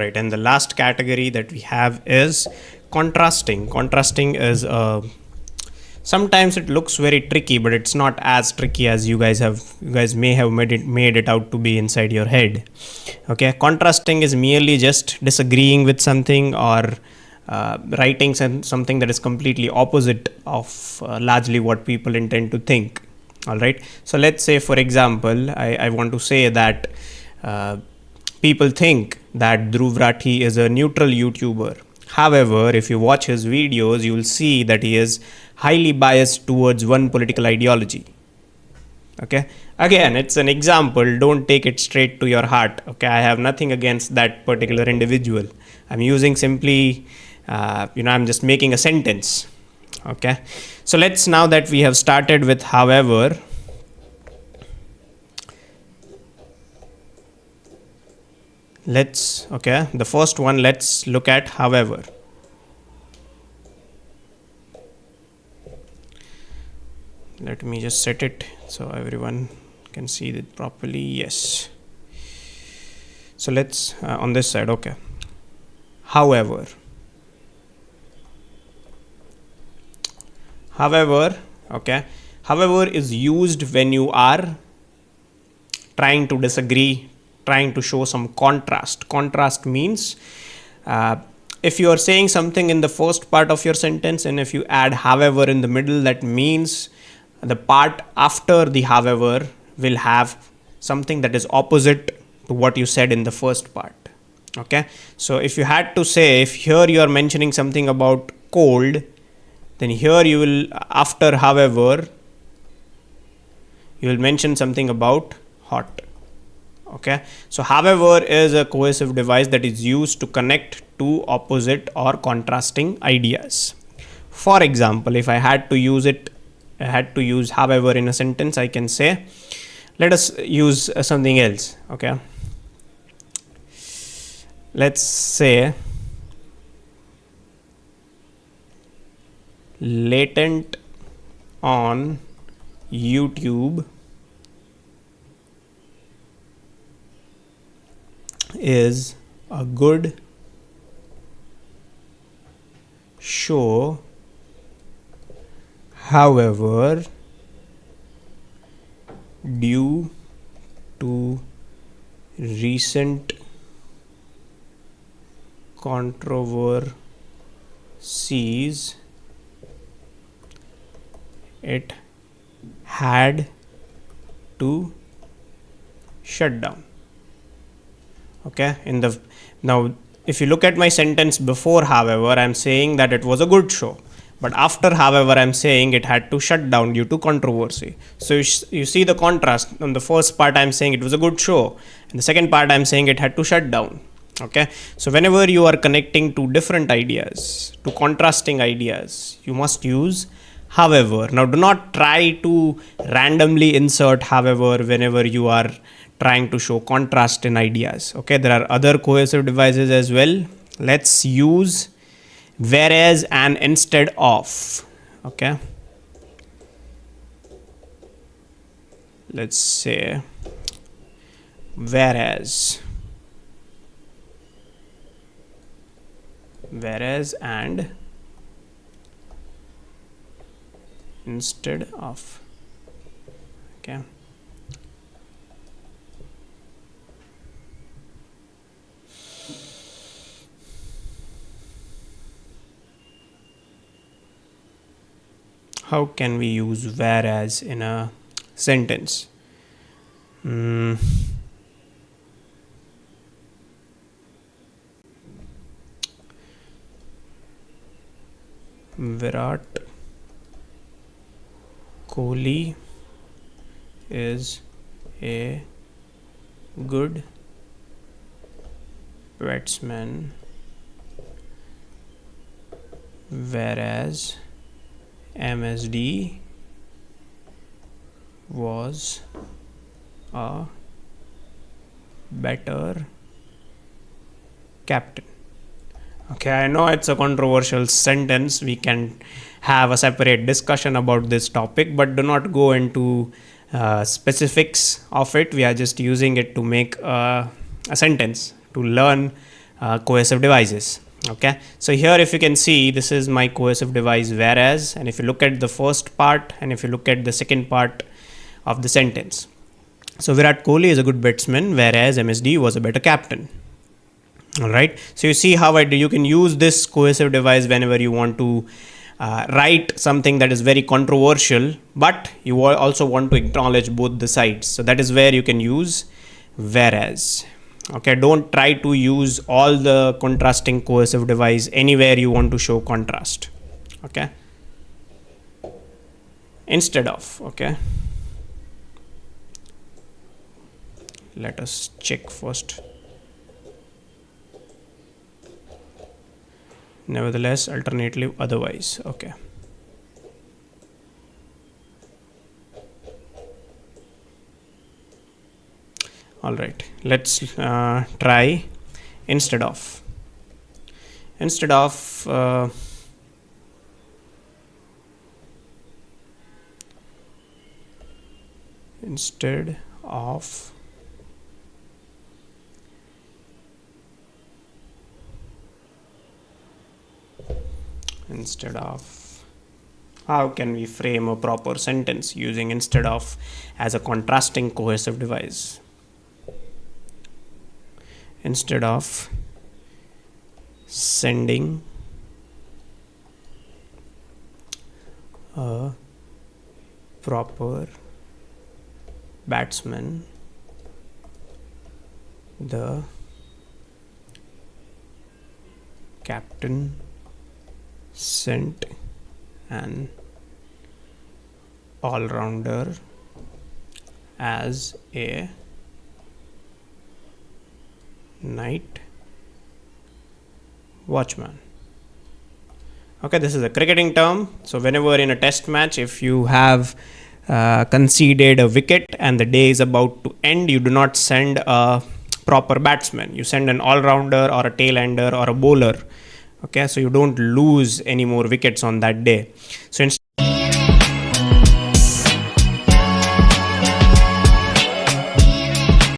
right, and the last category that we have is contrasting. Contrasting is sometimes it looks very tricky, but it's not as tricky as you guys may have made it out to be inside your head. Okay, contrasting is merely just disagreeing with something or writing something that is completely opposite of largely what people intend to think. All right, so let's say, for example, I want to say that people think that Dhruv Rathi is a neutral YouTuber. However, if you watch his videos, you will see that he is highly biased towards one political ideology. Okay, again, it's an example, don't take it straight to your heart. Okay, I have nothing against that particular individual. I'm using simply I'm just making a sentence. Okay, so let's, now that we have started with however, the first one, let's look at however. Let me just set it so everyone can see it properly. Yes, so let's on this side. Okay, however, okay, however is used when you are trying to disagree, trying to show some contrast. Contrast means if you are saying something in the first part of your sentence and if you add however in the middle, that means the part after the however will have something that is opposite to what you said in the first part. Okay, so if you had to say, if here you are mentioning something about cold, then here you will, after however, you will mention something about hot. Okay, so however is a cohesive device that is used to connect two opposite or contrasting ideas. For example, if I had to use however in a sentence, I can say, let us use something else. Okay, let's say latent on YouTube is a good show, however, due to recent controversies, it had to shut down. Okay, now if you look at my sentence before however, I'm saying that it was a good show, but after however, I'm saying it had to shut down due to controversy. So you see the contrast. On the first part, I'm saying it was a good show, and the second part, I'm saying it had to shut down. Okay, so whenever you are connecting two different ideas, two contrasting ideas, you must use however. Now do not try to randomly insert however whenever you are trying to show contrast in ideas. Okay, there are other cohesive devices as well. Let's use whereas and instead of. Okay, let's say whereas and instead of. Okay, how can we use whereas in a sentence? Virat Kohli is a good batsman, whereas MSD was a better captain. Okay, I know it's a controversial sentence. We can have a separate discussion about this topic, but do not go into specifics of it. We are just using it to make a sentence, to learn coercive devices. Okay, so here if you can see, this is my coercive device whereas, and if you look at the first part and if you look at the second part of the sentence, so Virat Kohli is a good batsman whereas MSD was a better captain. All right, so you see how you can use this coercive device whenever you want to write something that is very controversial, but you also want to acknowledge both the sides. So that is where you can use whereas. Okay, don't try to use all the contrasting coercive device anywhere you want to show contrast. Okay, instead of, okay, let us check first. Nevertheless, alternatively, otherwise. Okay, all right, let's try instead of. Instead of instead of how can we frame a proper sentence using instead of as a contrasting coercive device? Instead of sending a proper batsman, the captain sent an all-rounder as a night watchman. Okay, this is a cricketing term. So whenever in a test match, if you have conceded a wicket and the day is about to end, you do not send a proper batsman, you send an all-rounder or a tail-ender or a bowler. Okay, so you don't lose any more wickets on that day. So instead